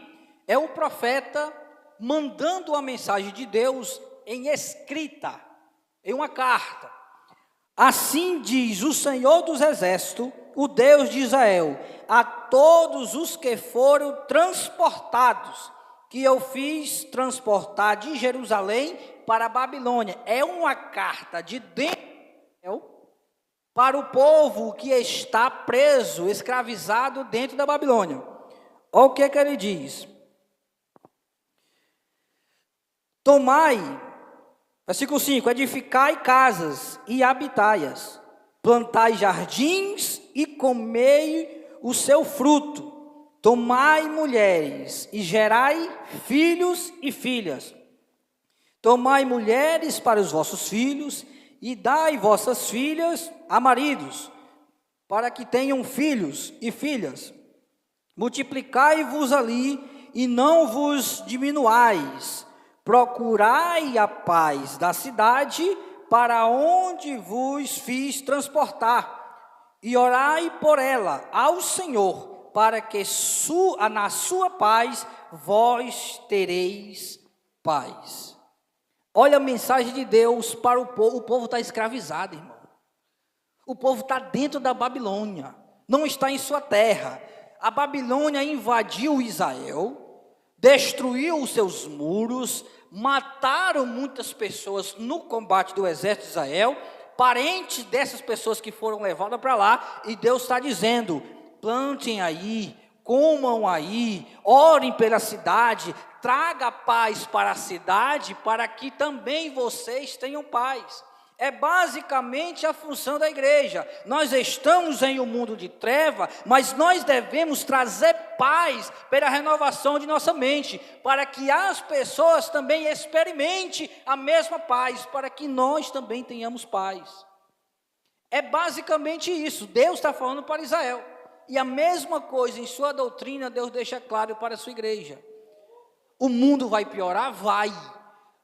é o profeta mandando a mensagem de Deus em escrita, em uma carta. Assim diz o Senhor dos exércitos, o Deus de Israel, a todos os que foram transportados, que eu fiz transportar de Jerusalém para a Babilônia. É uma carta de Deus para o povo que está preso, escravizado dentro da Babilônia. Olha o que ele diz. Tomai, versículo 5, edificai casas e habitai-as, plantai jardins e comei o seu fruto, tomai mulheres e gerai filhos e filhas, tomai mulheres para os vossos filhos e dai vossas filhas a maridos, para que tenham filhos e filhas, multiplicai-vos ali e não vos diminuais, procurai a paz da cidade para onde vos fiz transportar, e orai por ela ao Senhor, para que na sua paz vós tereis paz. Olha a mensagem de Deus para o povo está escravizado, irmão. O povo está dentro da Babilônia, não está em sua terra. A Babilônia invadiu Israel, destruiu os seus muros, mataram muitas pessoas no combate do exército de Israel, parentes dessas pessoas que foram levadas para lá, e Deus está dizendo: plantem aí, comam aí, orem pela cidade, traga paz para a cidade, para que também vocês tenham paz. É basicamente a função da igreja. Nós estamos em um mundo de treva, mas nós devemos trazer paz pela renovação de nossa mente, para que as pessoas também experimentem a mesma paz, para que nós também tenhamos paz. É basicamente isso. Deus está falando para Israel, e a mesma coisa em sua doutrina Deus deixa claro para a sua igreja. O mundo vai piorar? Vai.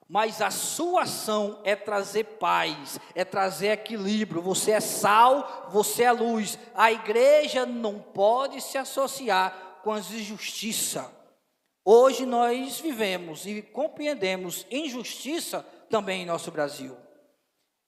Mas a sua ação é trazer paz, é trazer equilíbrio. Você é sal, você é luz. A igreja não pode se associar com as injustiças. Hoje nós vivemos e compreendemos injustiça também em nosso Brasil.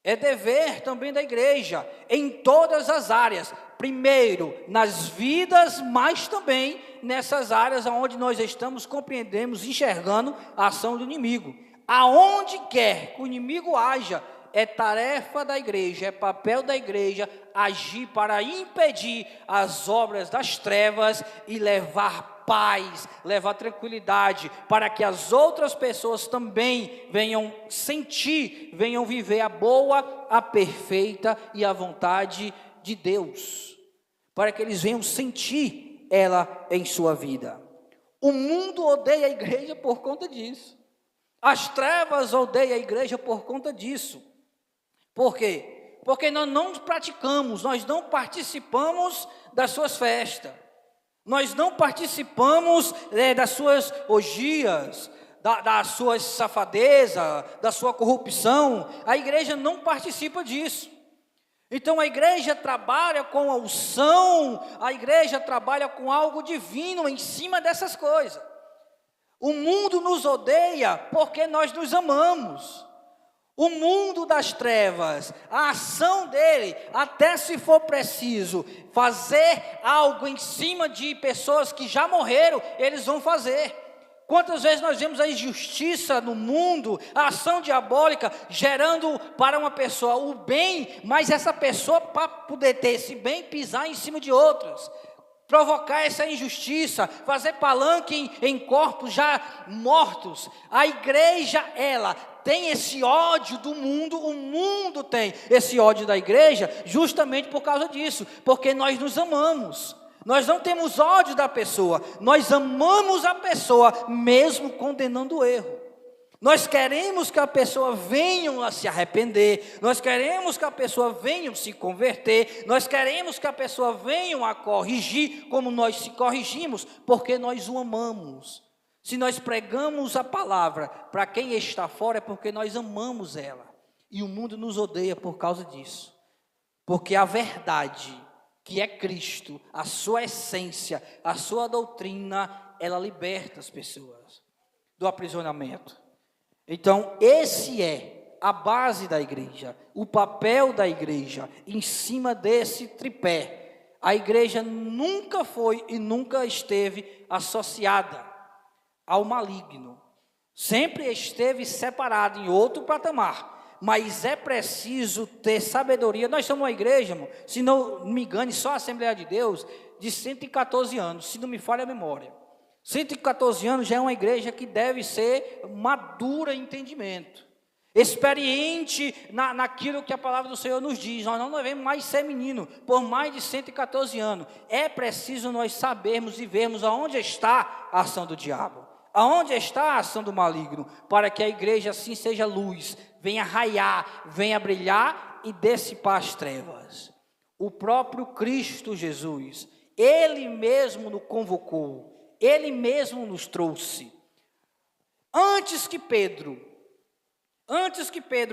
É dever também da igreja, em todas as áreas. Primeiro, nas vidas, mas também nessas áreas onde nós estamos, compreendemos, enxergando a ação do inimigo. Aonde quer que o inimigo haja, é tarefa da igreja, é papel da igreja agir para impedir as obras das trevas e levar paz, levar tranquilidade, para que as outras pessoas também venham sentir, venham viver a boa, a perfeita e a vontade de Deus, para que eles venham sentir ela em sua vida. O mundo odeia a igreja por conta disso. As trevas odeiam a igreja por conta disso. Por quê? Porque nós não praticamos, nós não participamos das suas festas. Nós não participamos das suas orgias, das suas safadezas, da sua corrupção. A igreja não participa disso. Então a igreja trabalha com a unção, a igreja trabalha com algo divino em cima dessas coisas. O mundo nos odeia porque nós nos amamos. O mundo das trevas, a ação dele, até se for preciso fazer algo em cima de pessoas que já morreram, eles vão fazer. Quantas vezes nós vemos a injustiça no mundo, a ação diabólica gerando para uma pessoa o bem, mas essa pessoa, para poder ter esse bem, pisar em cima de outras, provocar essa injustiça, fazer palanque em corpos já mortos. A igreja, ela tem esse ódio do mundo, o mundo tem esse ódio da igreja, justamente por causa disso, porque nós nos amamos. Nós não temos ódio da pessoa, nós amamos a pessoa, mesmo condenando o erro. Nós queremos que a pessoa venha a se arrepender, nós queremos que a pessoa venha se converter, nós queremos que a pessoa venha a corrigir como nós se corrigimos, porque nós o amamos. Se nós pregamos a palavra para quem está fora, é porque nós amamos ela. E o mundo nos odeia por causa disso. Porque a verdade, que é Cristo, a sua essência, a sua doutrina, ela liberta as pessoas do aprisionamento. Então, esse é a base da igreja, o papel da igreja, em cima desse tripé. A igreja nunca foi e nunca esteve associada ao maligno. Sempre esteve separado em outro patamar, mas é preciso ter sabedoria. Nós somos uma igreja, irmão, se não me engane, só a Assembleia de Deus, de 114 anos, se não me falha a memória. 114 anos já é uma igreja que deve ser madura em entendimento, experiente naquilo que a palavra do Senhor nos diz. Nós não devemos mais ser menino por mais de 114 anos. É preciso nós sabermos e vermos aonde está a ação do diabo, aonde está a ação do maligno, para que a igreja assim seja luz, venha raiar, venha brilhar e dissipar as trevas. O próprio Cristo Jesus, Ele mesmo nos convocou, Ele mesmo nos trouxe. Antes que Pedro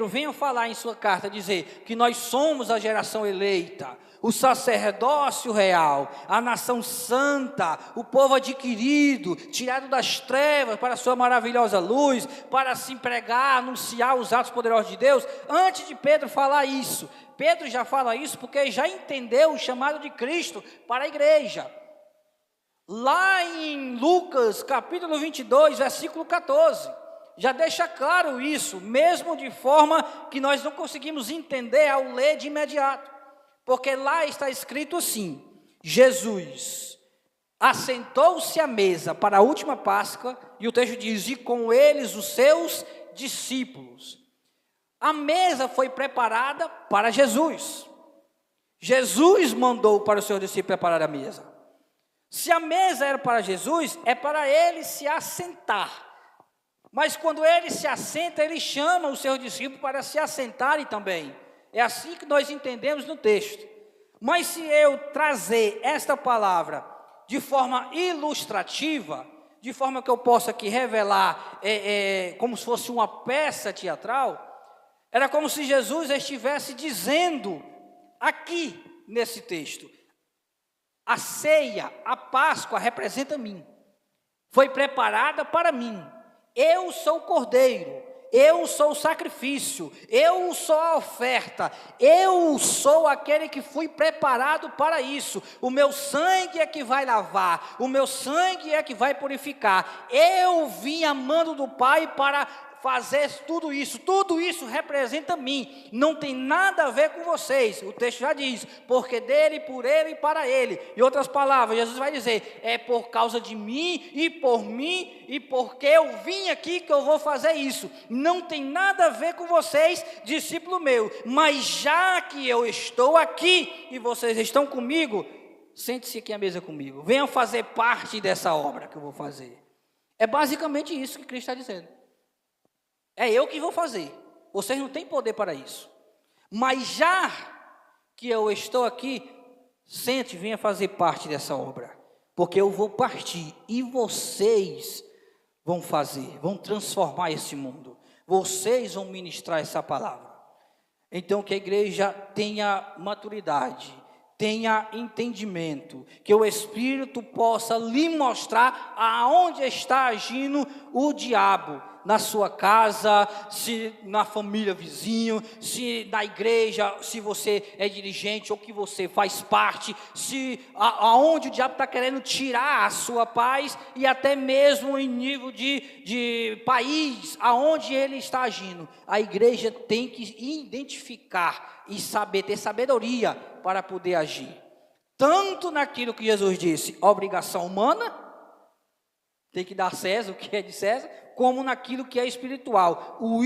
venha falar em sua carta, dizer que nós somos a geração eleita, o sacerdócio real, a nação santa, o povo adquirido, tirado das trevas para a sua maravilhosa luz, para se pregar, anunciar os atos poderosos de Deus. Antes de Pedro falar isso, Pedro já fala isso porque já entendeu o chamado de Cristo para a igreja. Lá em Lucas capítulo 22, versículo 14, já deixa claro isso, mesmo de forma que nós não conseguimos entender ao ler de imediato, porque lá está escrito assim: Jesus assentou-se à mesa para a última Páscoa, e o texto diz, e com eles os seus discípulos. A mesa foi preparada para Jesus. Jesus mandou para os seus discípulos preparar a mesa. Se a mesa era para Jesus, é para ele se assentar. Mas quando ele se assenta, ele chama os seus discípulos para se assentarem também. É assim que nós entendemos no texto. Mas se eu trazer esta palavra de forma ilustrativa, de forma que eu possa aqui revelar, como se fosse uma peça teatral, era como se Jesus estivesse dizendo aqui nesse texto: a ceia, a Páscoa representa mim, foi preparada para mim. Eu sou o cordeiro, eu sou o sacrifício, eu sou a oferta, eu sou aquele que fui preparado para isso. O meu sangue é que vai lavar, o meu sangue é que vai purificar. Eu vim amando do Pai para fazer tudo isso representa mim, não tem nada a ver com vocês. O texto já diz, porque dele, por ele e para ele. Em outras palavras, Jesus vai dizer, é por causa de mim e porque eu vim aqui que eu vou fazer isso. Não tem nada a ver com vocês, discípulo meu, mas já que eu estou aqui e vocês estão comigo, sente-se aqui à mesa comigo, venham fazer parte dessa obra que eu vou fazer. É basicamente isso que Cristo está dizendo. É eu que vou fazer, vocês não têm poder para isso. Mas já que eu estou aqui, sente, venha fazer parte dessa obra, porque eu vou partir e vocês vão fazer, vão transformar esse mundo, vocês vão ministrar essa palavra. Então que a igreja tenha maturidade, tenha entendimento, que o Espírito possa lhe mostrar aonde está agindo o diabo, na sua casa, se na família vizinho, se na igreja, se você é dirigente ou que você faz parte, se aonde o diabo está querendo tirar a sua paz, e até mesmo em nível de país, aonde ele está agindo. A igreja tem que identificar e saber, ter sabedoria para poder agir, tanto naquilo que Jesus disse, obrigação humana, tem que dar a César o que é de César, como naquilo que é espiritual. O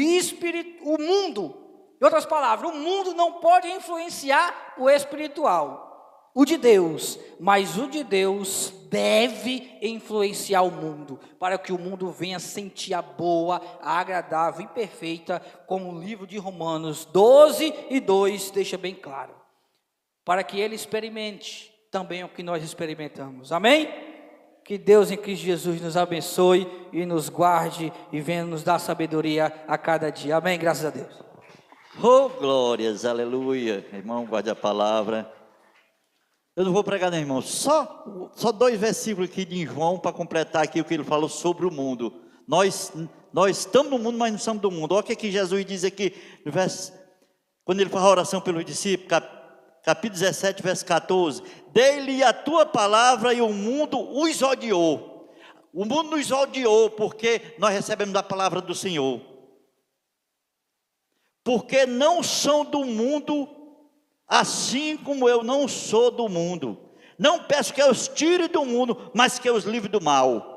mundo, em outras palavras, o mundo não pode influenciar o espiritual, o de Deus, mas o de Deus deve influenciar o mundo, para que o mundo venha sentir a boa, a agradável e perfeita, como o livro de Romanos 12:2 deixa bem claro, para que ele experimente também o que nós experimentamos. Amém? Que Deus em Cristo Jesus nos abençoe e nos guarde e venha nos dar sabedoria a cada dia. Amém? Graças a Deus. Oh, glórias, aleluia. Irmão, guarde a palavra. Eu não vou pregar, não, irmão. Só 2 versículos aqui de João para completar aqui o que ele falou sobre o mundo. Nós estamos no mundo, mas não somos do mundo. Olha o que Jesus diz aqui, quando ele faz a oração pelos discípulos, capítulo 17, verso 14, dei-lhe a tua palavra e o mundo os odiou. O mundo nos odiou porque nós recebemos a palavra do Senhor. Porque não são do mundo, assim como eu não sou do mundo. Não peço que eu os tire do mundo, mas que eu os livre do mal.